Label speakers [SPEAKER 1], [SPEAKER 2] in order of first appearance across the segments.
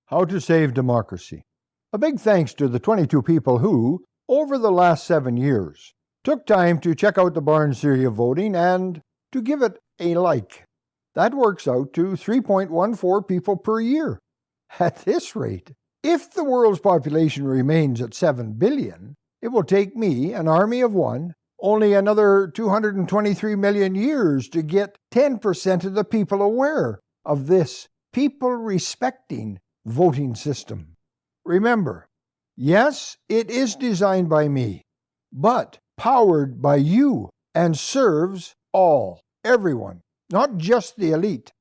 [SPEAKER 1] How to Save Democracy. A big thanks to the 22 people who, over the last 7 years, took time to check out the Barnes theory of voting and to give it a like. That works out to 3.14 people per year. At this rate, if the world's population remains at 7 billion, it will take me, an army of one, only another 223 million years to get 10% of the people aware of this people-respecting voting system. Remember, yes, it is designed by me, but powered by you and serves all, everyone, not just the elite.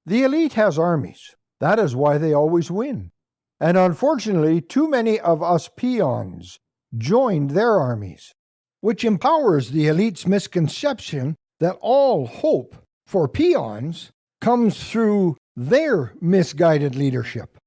[SPEAKER 1] The elite has armies. That is why they always win. And unfortunately, too many of us peons joined their armies, which empowers the elite's misconception that all hope for peons comes through their misguided leadership.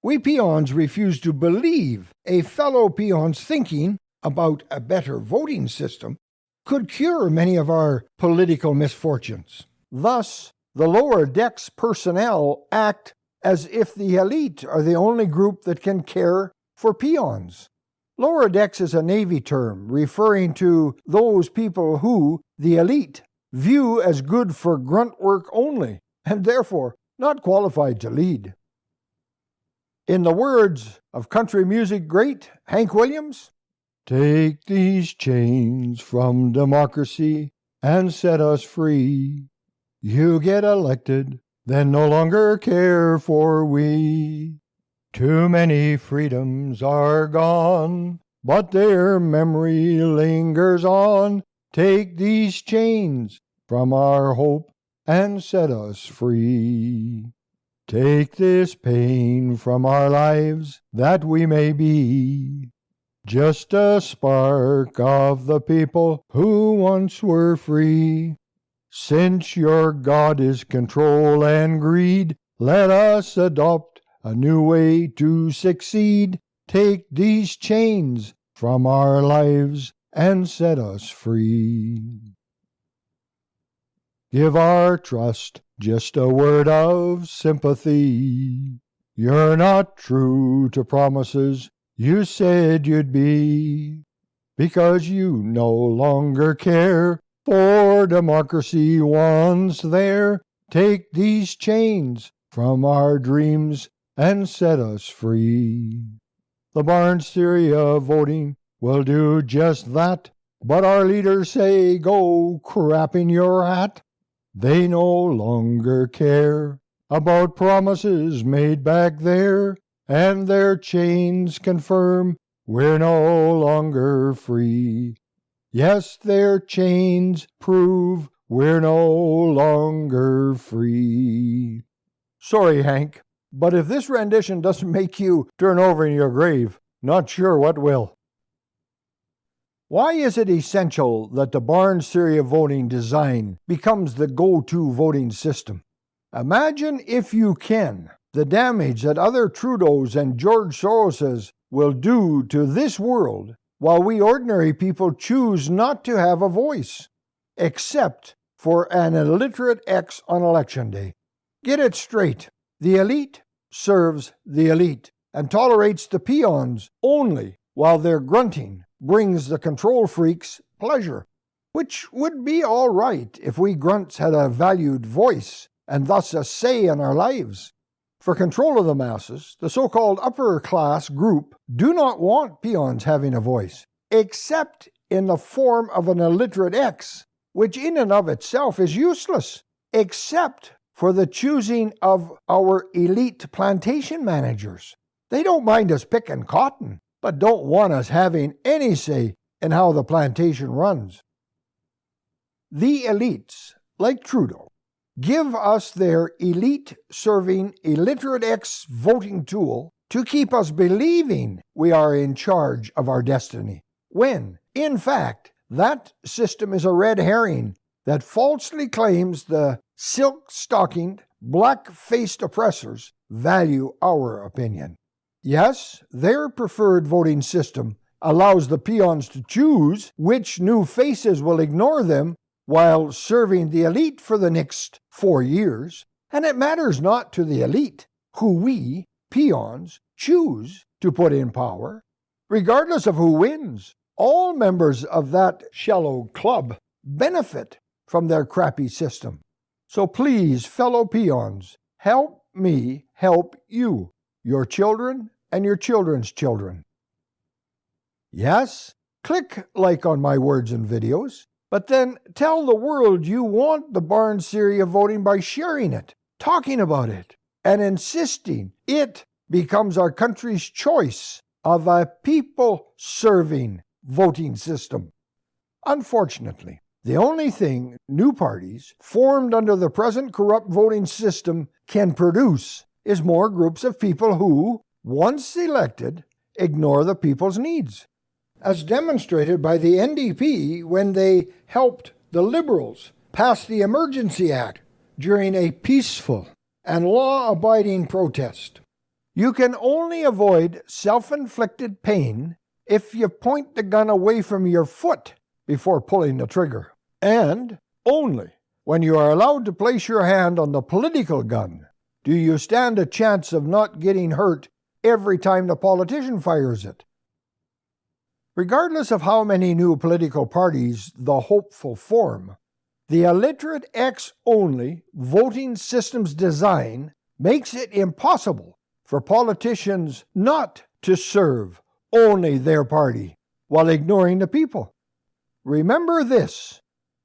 [SPEAKER 1] We peons refuse to believe a fellow peon's thinking about a better voting system could cure many of our political misfortunes. Thus, the lower decks personnel act as if the elite are the only group that can care for peons. Lower decks is a Navy term referring to those people who the elite view as good for grunt work only, and therefore not qualified to lead. In the words of country music great Hank Williams, "Take these chains from democracy and set us free. You get elected, then no longer care for we. Too many freedoms are gone, but their memory lingers on. Take these chains from our hope and set us free. Take this pain from our lives that we may be just a spark of the people who once were free. Since your God is control and greed, let us adopt a new way to succeed. Take these chains from our lives and set us free. Give our trust just a word of sympathy. You're not true to promises you said you'd be, because you no longer care for democracy once there. Take these chains from our dreams and set us free. The Barnes theory of voting will do just that, but our leaders say go crap in your hat. They no longer care about promises made back there, and their chains confirm we're no longer free. Yes, their chains prove we're no longer free." Sorry, Hank, but if this rendition doesn't make you turn over in your grave, not sure what will. Why is it essential that the Barnes theory of voting design becomes the go-to voting system? Imagine, if you can, the damage that other Trudeaus and George Soroses will do to this world while we ordinary people choose not to have a voice, except for an illiterate X on Election Day. Get it straight. The elite serves the elite and tolerates the peons only while their grunting brings the control freaks pleasure, which would be all right if we grunts had a valued voice and thus a say in our lives. For control of the masses, the so-called upper class group do not want peons having a voice, except in the form of an illiterate X, which in and of itself is useless, except for the choosing of our elite plantation managers. They don't mind us picking cotton, but don't want us having any say in how the plantation runs. The elites, like Trudeau, give us their elite-serving illiterate X voting tool to keep us believing we are in charge of our destiny, when, in fact, that system is a red herring that falsely claims the silk-stockinged, black-faced oppressors value our opinion. Yes, their preferred voting system allows the peons to choose which new faces will ignore them while serving the elite for the next 4 years, and it matters not to the elite who we, peons, choose to put in power. Regardless of who wins, all members of that shallow club benefit from their crappy system. So please, fellow peons, help me help you, your children and your children's children. Yes, click like on my words and videos, but then tell the world you want the Barnes theory of voting by sharing it, talking about it, and insisting it becomes our country's choice of a people-serving voting system. Unfortunately, the only thing new parties formed under the present corrupt voting system can produce is more groups of people who, once elected, ignore the people's needs, as demonstrated by the NDP when they helped the Liberals pass the Emergency Act during a peaceful and law-abiding protest. You can only avoid self-inflicted pain if you point the gun away from your foot before pulling the trigger. And only when you are allowed to place your hand on the political gun do you stand a chance of not getting hurt every time the politician fires it. Regardless of how many new political parties the hopeful form, the illiterate X-only voting system's design makes it impossible for politicians not to serve only their party while ignoring the people. Remember this,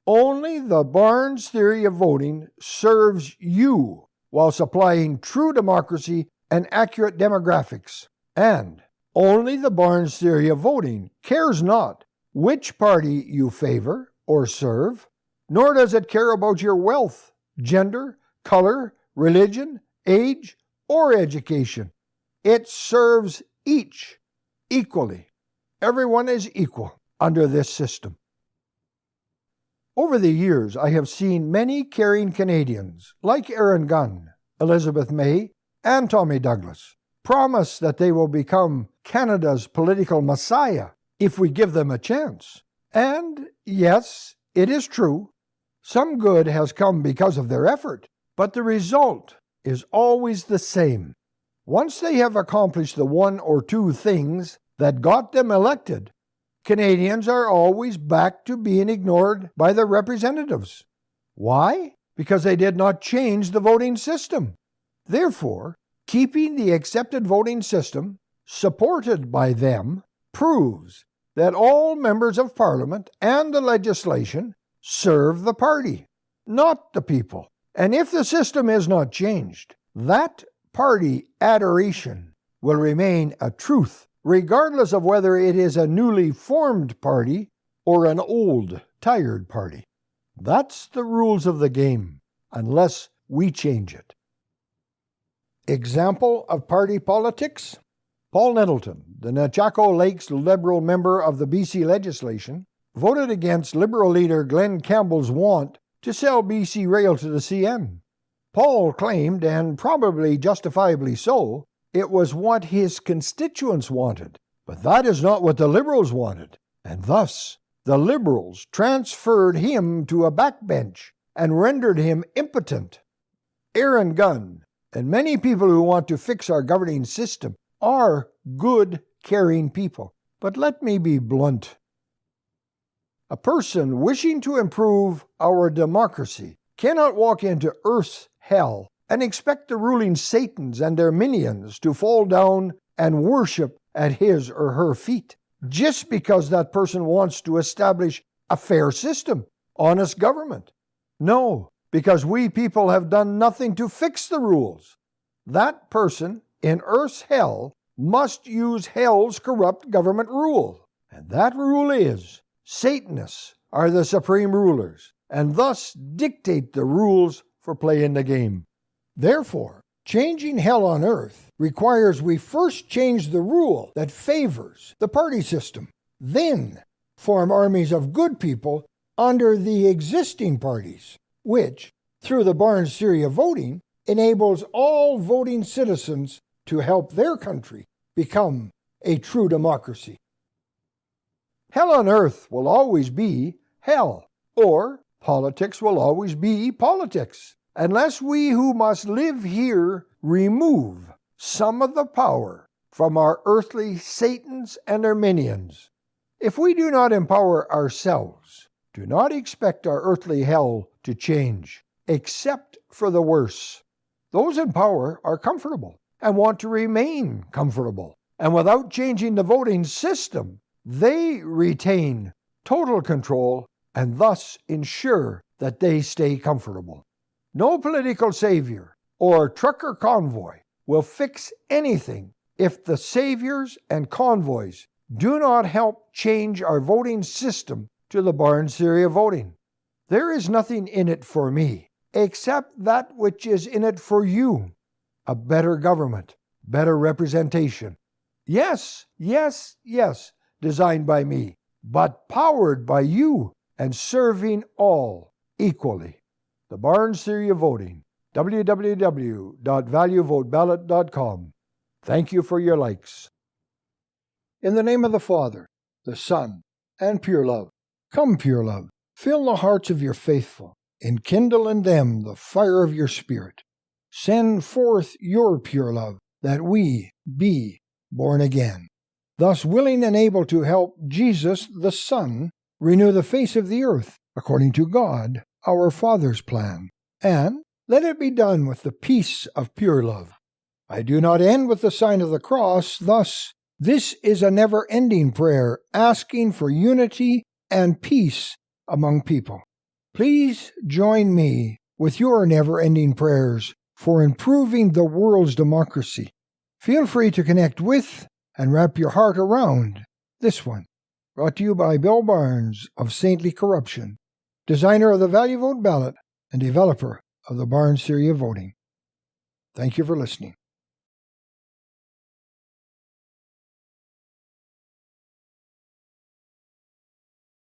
[SPEAKER 1] only the Barnes theory of voting serves you while supplying true democracy and accurate demographics. And only the Barnes theory of voting cares not which party you favor or serve, nor does it care about your wealth, gender, color, religion, age, or education. It serves each equally. Everyone is equal under this system. Over the years, I have seen many caring Canadians, like Aaron Gunn, Elizabeth May, and Tommy Douglas, promise that they will become Canada's political messiah if we give them a chance. And yes, it is true, some good has come because of their effort, but the result is always the same. Once they have accomplished the one or two things that got them elected, Canadians are always back to being ignored by their representatives. Why? Because they did not change the voting system. Therefore, keeping the accepted voting system, supported by them, proves that all members of Parliament and the legislation serve the party, not the people. And if the system is not changed, that party adoration will remain a truth, regardless of whether it is a newly formed party or an old, tired party. That's the rules of the game, unless we change it. Example of party politics? Paul Nettleton, the Nechako Lakes Liberal member of the BC legislation, voted against Liberal leader Glenn Campbell's want to sell BC Rail to the CN. Paul claimed, and probably justifiably so, it was what his constituents wanted. But that is not what the Liberals wanted, and thus the Liberals transferred him to a backbench and rendered him impotent. Aaron Gunn and many people who want to fix our governing system are good, caring people. But let me be blunt. A person wishing to improve our democracy cannot walk into Earth's hell and expect the ruling Satans and their minions to fall down and worship at his or her feet, just because that person wants to establish a fair system, honest government. No, because we people have done nothing to fix the rules. That person in Earth's hell must use hell's corrupt government rule. And that rule is, Satanists are the supreme rulers, and thus dictate the rules for playing the game. Therefore, changing hell on earth requires we first change the rule that favors the party system, then form armies of good people under the existing parties, which, through the Barnes theory of voting, enables all voting citizens to help their country become a true democracy. Hell on earth will always be hell, or politics will always be politics, unless we who must live here remove some of the power from our earthly Satans and their minions. If we do not empower ourselves, do not expect our earthly hell to change, except for the worse. Those in power are comfortable and want to remain comfortable, and without changing the voting system, they retain total control and thus ensure that they stay comfortable. No political savior or trucker convoy will fix anything if the saviors and convoys do not help change our voting system to the Barnes theory of voting. There is nothing in it for me, except that which is in it for you. A better government, better representation. Yes, yes, yes, designed by me, but powered by you and serving all equally. The Barnes theory of voting. www.valuevoteballot.com. Thank you for your likes. In the name of the Father, the Son, and pure love. Come, pure love, fill the hearts of your faithful, enkindle in them the fire of your Spirit. Send forth your pure love, that we be born again. Thus willing and able to help Jesus, the Son, renew the face of the earth, according to God, our Father's plan. And let it be done with the peace of pure love. I do not end with the sign of the cross. Thus, this is a never-ending prayer asking for unity and peace among people. Please join me with your never-ending prayers for improving the world's democracy. Feel free to connect with and wrap your heart around this one. Brought to you by Bill Barnes of Saintly Corruption, designer of the Value Vote Ballot and developer of the Barnes theory of voting. Thank you for listening.